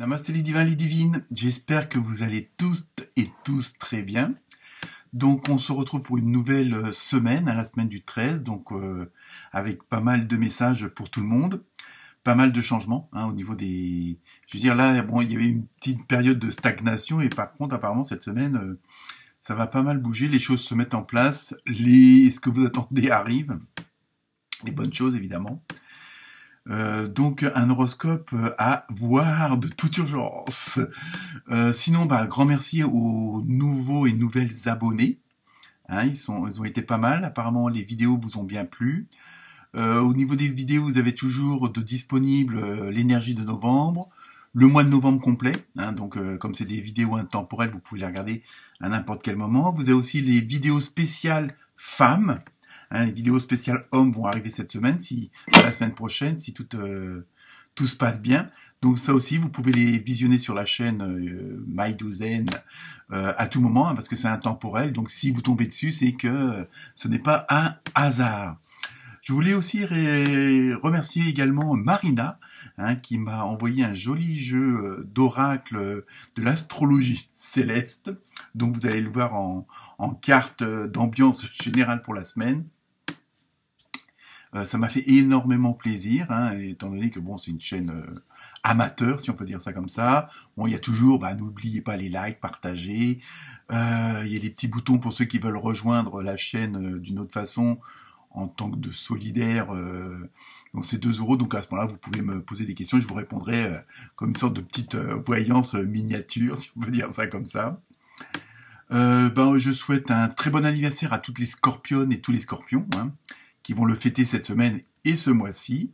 Namasté les divins, les divines, j'espère que vous allez tous et tous très bien. Donc on se retrouve pour une nouvelle semaine, la semaine du 13, donc avec pas mal de messages pour tout le monde, pas mal de changements au niveau des... Je veux dire là, bon, il y avait une petite période de stagnation et par contre apparemment cette semaine, ça va pas mal bouger, les choses se mettent en place, ce que vous attendez arrive, les bonnes choses évidemment. Donc un horoscope à voir de toute urgence. Sinon, grand merci aux nouveaux et nouvelles abonnés. Ils ont été pas mal. Apparemment, les vidéos vous ont bien plu. Au niveau des vidéos, vous avez toujours de disponible l'énergie de novembre, le mois de novembre complet. Donc, comme c'est des vidéos intemporelles, vous pouvez les regarder à n'importe quel moment. Vous avez aussi les vidéos spéciales femmes. Les vidéos spéciales hommes vont arriver cette semaine, la semaine prochaine, si tout se passe bien. Donc ça aussi, vous pouvez les visionner sur la chaîne MyDouzaine à tout moment, parce que c'est intemporel. Donc si vous tombez dessus, c'est que ce n'est pas un hasard. Je voulais aussi remercier également Marina, qui m'a envoyé un joli jeu d'oracle de l'astrologie céleste. Donc vous allez le voir en carte d'ambiance générale pour la semaine. Ça m'a fait énormément plaisir, étant donné que bon, c'est une chaîne amateur, si on peut dire ça comme ça. Bon, il y a toujours, n'oubliez pas les likes, partagez. Il y a les petits boutons pour ceux qui veulent rejoindre la chaîne d'une autre façon, en tant que de solidaire. Donc c'est 2 €, donc à ce moment-là, vous pouvez me poser des questions, je vous répondrai comme une sorte de petite voyance miniature, si on peut dire ça comme ça. Je souhaite un très bon anniversaire à toutes les scorpionnes et tous les scorpions, qui vont le fêter cette semaine et ce mois-ci.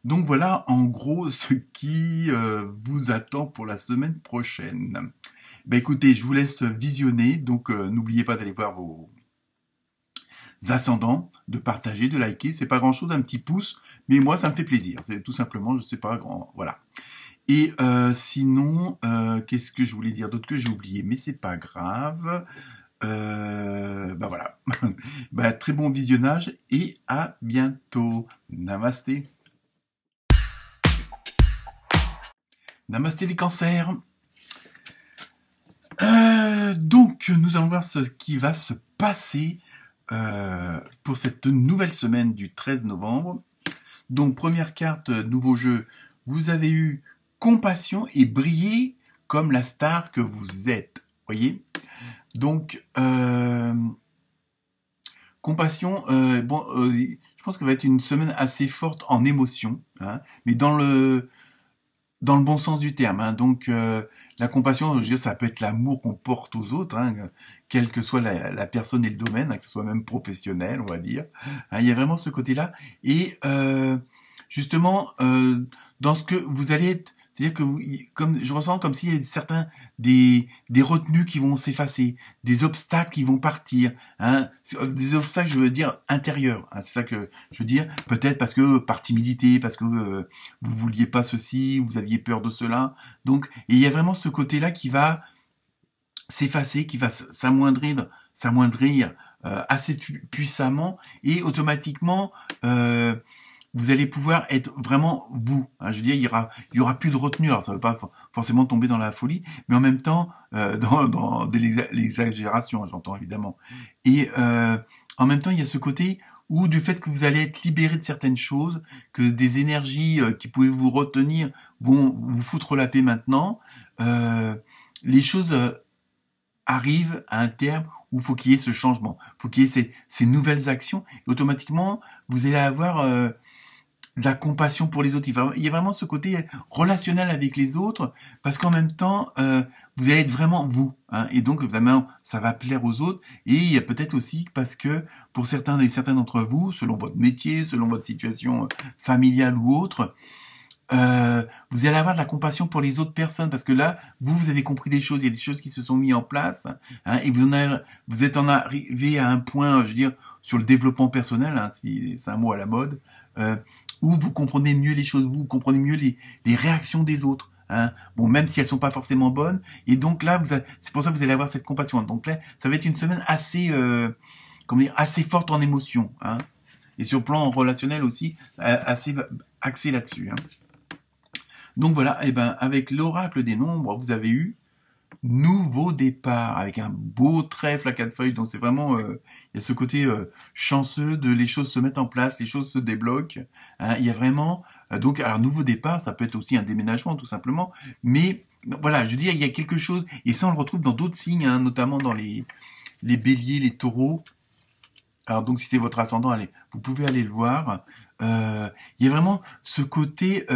Donc voilà, en gros, ce qui vous attend pour la semaine prochaine. Écoutez, je vous laisse visionner, donc n'oubliez pas d'aller voir vos ascendants, de partager, de liker. C'est pas grand-chose, un petit pouce, mais moi, ça me fait plaisir. C'est tout simplement, je sais pas, voilà. Et sinon, qu'est-ce que je voulais dire d'autre que j'ai oublié, mais c'est pas grave. Voilà. Très bon visionnage et à bientôt. Namasté. Namasté les cancers. Donc, nous allons voir ce qui va se passer pour cette nouvelle semaine du 13 novembre. Donc, première carte, nouveau jeu. Vous avez eu compassion et briller comme la star que vous êtes. Voyez ? Donc, compassion, je pense que ça va être une semaine assez forte en émotion, mais dans le bon sens du terme. Donc, la compassion, je veux dire, ça peut être l'amour qu'on porte aux autres, quelle que soit la personne et le domaine, que ce soit même professionnel, on va dire. Il y a vraiment ce côté-là. Et justement, dans ce que vous allez être, c'est-à-dire que comme je ressens comme s'il y a des retenues qui vont s'effacer, des obstacles qui vont partir, des obstacles, je veux dire intérieurs. C'est ça que je veux dire. Peut-être parce que par timidité, parce que vous vouliez pas ceci, vous aviez peur de cela. Donc, il y a vraiment ce côté-là qui va s'effacer, qui va s'amoindrir assez puissamment et automatiquement. Vous allez pouvoir être vraiment vous. Je veux dire, il y aura plus de retenue. Alors, ça ne veut pas forcément tomber dans la folie, mais en même temps, dans de l'exagération, j'entends évidemment. Et en même temps, il y a ce côté où du fait que vous allez être libéré de certaines choses, que des énergies qui pouvaient vous retenir vont vous foutre la paix maintenant, les choses arrivent à un terme où il faut qu'il y ait ce changement, il faut qu'il y ait ces nouvelles actions. Et automatiquement, vous allez avoir de la compassion pour les autres. Il y a vraiment ce côté relationnel avec les autres, parce qu'en même temps, vous allez être vraiment vous. Et donc, ça va plaire aux autres. Et il y a peut-être aussi parce que pour certains d'entre vous, selon votre métier, selon votre situation familiale ou autre, vous allez avoir de la compassion pour les autres personnes, parce que là, vous avez compris des choses, il y a des choses qui se sont mises en place, et vous êtes en arrivé à un point, je veux dire, sur le développement personnel, si c'est un mot à la mode, où vous comprenez mieux les choses, vous comprenez mieux les réactions des autres. Même si elles sont pas forcément bonnes. Et donc là, c'est pour ça que vous allez avoir cette compassion. Donc là, ça va être une semaine assez, assez forte en émotion. Et sur le plan relationnel aussi, assez axé là-dessus. Donc voilà, et ben avec l'oracle des nombres, vous avez eu nouveau départ avec un beau trèfle à 4 feuilles. Donc c'est vraiment, il y a ce côté chanceux de les choses se mettent en place, les choses se débloquent. Hein, il y a vraiment donc alors nouveau départ, ça peut être aussi un déménagement tout simplement. Mais voilà, je veux dire, il y a quelque chose et ça on le retrouve dans d'autres signes, hein, notamment dans les béliers, les taureaux. Alors donc si c'est votre ascendant, allez, vous pouvez aller le voir. Il y a vraiment ce côté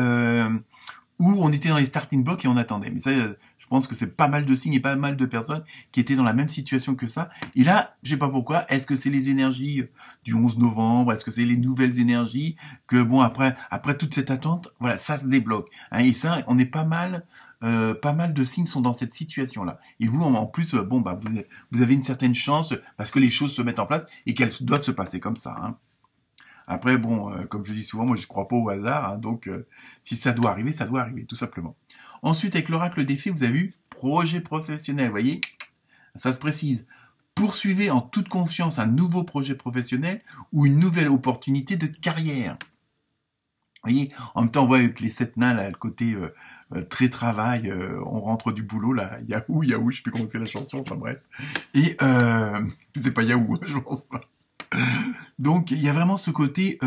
où on était dans les starting blocks et on attendait. Mais ça, je pense que c'est pas mal de signes et pas mal de personnes qui étaient dans la même situation que ça. Et là, je sais pas pourquoi, est-ce que c'est les énergies du 11 novembre, est-ce que c'est les nouvelles énergies que bon après toute cette attente, voilà, ça se débloque. Hein, et ça, on est pas mal de signes sont dans cette situation-là. Et vous, en plus, bon bah vous avez une certaine chance parce que les choses se mettent en place et qu'elles doivent se passer comme ça. Hein. Après, bon, comme je dis souvent, moi je crois pas au hasard, hein, donc si ça doit arriver, tout simplement. Ensuite, avec l'oracle des fées, vous avez eu projet professionnel, vous voyez, ça se précise. Poursuivez en toute confiance un nouveau projet professionnel ou une nouvelle opportunité de carrière. Vous voyez, en même temps, on voit avec les 7 nains, là, le côté très travail, on rentre du boulot, là, Yahoo, je sais plus comment c'est la chanson, enfin bref. Et c'est pas Yahoo, je pense pas. Donc il y a vraiment ce côté,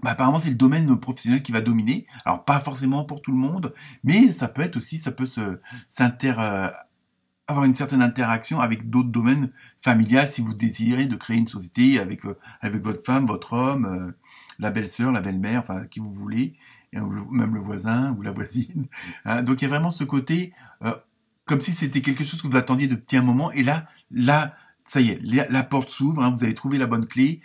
apparemment c'est le domaine professionnel qui va dominer. Alors pas forcément pour tout le monde, mais ça peut être aussi, ça peut avoir une certaine interaction avec d'autres domaines familiales si vous désirez de créer une société avec votre femme, votre homme, la belle-sœur, la belle-mère, enfin qui vous voulez, et même le voisin ou la voisine. Hein, donc il y a vraiment ce côté comme si c'était quelque chose que vous attendiez depuis un moment, et là, ça y est, la porte s'ouvre, hein, vous avez trouvé la bonne clé,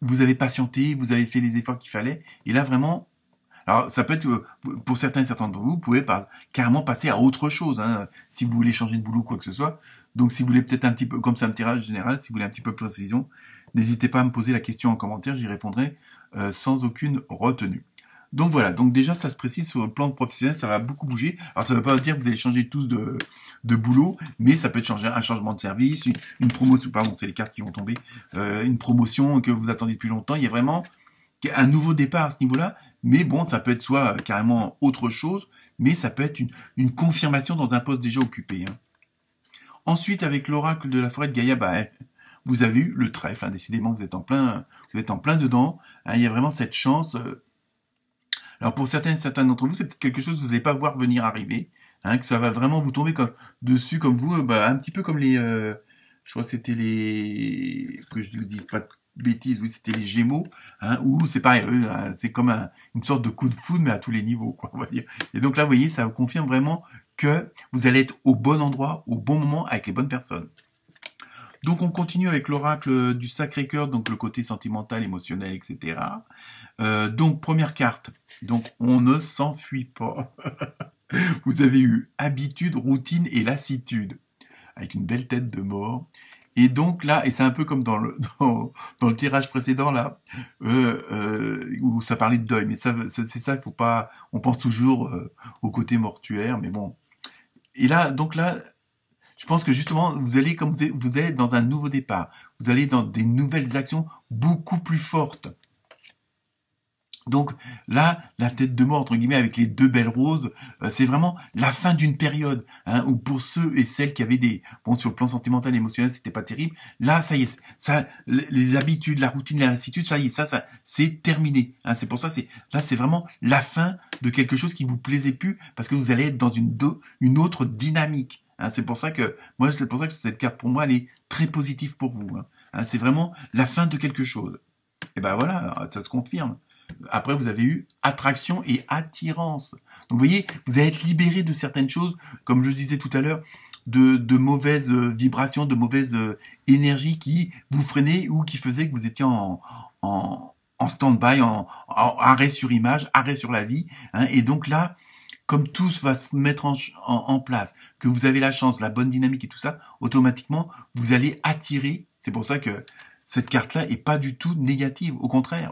vous avez patienté, vous avez fait les efforts qu'il fallait, et là vraiment, alors ça peut être, pour certains d'entre vous, vous pouvez carrément passer à autre chose, hein, si vous voulez changer de boulot ou quoi que ce soit. Donc si vous voulez peut-être un petit peu, comme c'est un tirage général, si vous voulez un petit peu de précision, n'hésitez pas à me poser la question en commentaire, j'y répondrai sans aucune retenue. Donc voilà, donc déjà ça se précise sur le plan professionnel, ça va beaucoup bouger. Alors ça ne veut pas dire que vous allez changer tous de boulot, mais ça peut être un changement de service, une promotion, pardon, c'est les cartes qui vont tomber, une promotion que vous attendez depuis longtemps. Il y a vraiment un nouveau départ à ce niveau-là, mais bon, ça peut être soit carrément autre chose, mais ça peut être une confirmation dans un poste déjà occupé. Hein. Ensuite, avec l'oracle de la forêt de Gaïa, vous avez eu le trèfle. Hein, décidément, vous êtes en plein dedans. Hein, il y a vraiment cette chance. Alors pour certains d'entre vous, c'est peut-être quelque chose que vous n'allez pas voir venir arriver, hein, que ça va vraiment vous tomber dessus comme vous, un petit peu comme les, je crois que c'était que je ne dise pas de bêtises, oui c'était les Gémeaux, hein, où c'est pareil, c'est comme une sorte de coup de foudre mais à tous les niveaux, quoi, on va dire. Et donc là, vous voyez, ça vous confirme vraiment que vous allez être au bon endroit, au bon moment, avec les bonnes personnes. Donc on continue avec l'oracle du Sacré-Cœur, donc le côté sentimental, émotionnel, etc. Donc première carte, donc on ne s'enfuit pas. Vous avez eu habitude, routine et lassitude, avec une belle tête de mort. Et donc là, et c'est un peu comme dans le tirage précédent là, où ça parlait de deuil, mais c'est ça, il faut pas, on pense toujours au côté mortuaire, mais bon. Et là, donc là, je pense que justement, vous allez dans un nouveau départ. Vous allez dans des nouvelles actions beaucoup plus fortes. Donc là, la tête de mort, entre guillemets, avec les 2 belles roses, c'est vraiment la fin d'une période, hein, où pour ceux et celles qui avaient sur le plan sentimental et émotionnel, c'était pas terrible. Là, ça y est, les habitudes, la routine, la lassitude, ça y est, ça, c'est terminé. Hein, c'est pour ça, là, c'est vraiment la fin de quelque chose qui vous plaisait plus, parce que vous allez être dans une autre dynamique. Hein, c'est pour ça que cette carte, pour moi, elle est très positive pour vous. Hein, c'est vraiment la fin de quelque chose. Et ben voilà, ça se confirme. Après, vous avez eu attraction et attirance. Donc, vous voyez, vous allez être libéré de certaines choses, comme je disais tout à l'heure, de mauvaises vibrations, de mauvaises énergies qui vous freinaient ou qui faisaient que vous étiez en stand-by, en arrêt sur image, arrêt sur la vie. Hein, et donc là, comme tout va se mettre en place, que vous avez la chance, la bonne dynamique et tout ça, automatiquement, vous allez attirer. C'est pour ça que cette carte-là est pas du tout négative, au contraire,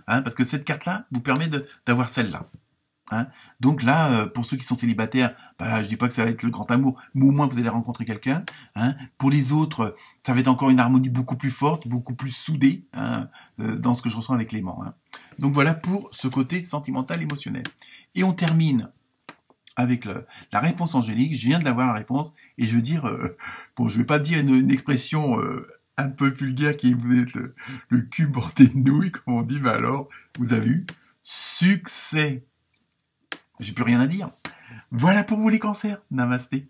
hein, parce que cette carte-là vous permet d'avoir celle-là. Hein. Donc là, pour ceux qui sont célibataires, je dis pas que ça va être le grand amour, mais au moins vous allez rencontrer quelqu'un. Hein. Pour les autres, ça va être encore une harmonie beaucoup plus forte, beaucoup plus soudée, hein, dans ce que je ressens avec Clément. Hein. Donc voilà pour ce côté sentimental, émotionnel. Et on termine avec la réponse angélique. Je viens de l'avoir la réponse et je veux dire, bon, je vais pas dire une expression un peu vulgaire qui est vous êtes le cul bordé de nouilles, comme on dit, mais alors, vous avez eu succès. J'ai plus rien à dire. Voilà pour vous les cancers. Namasté.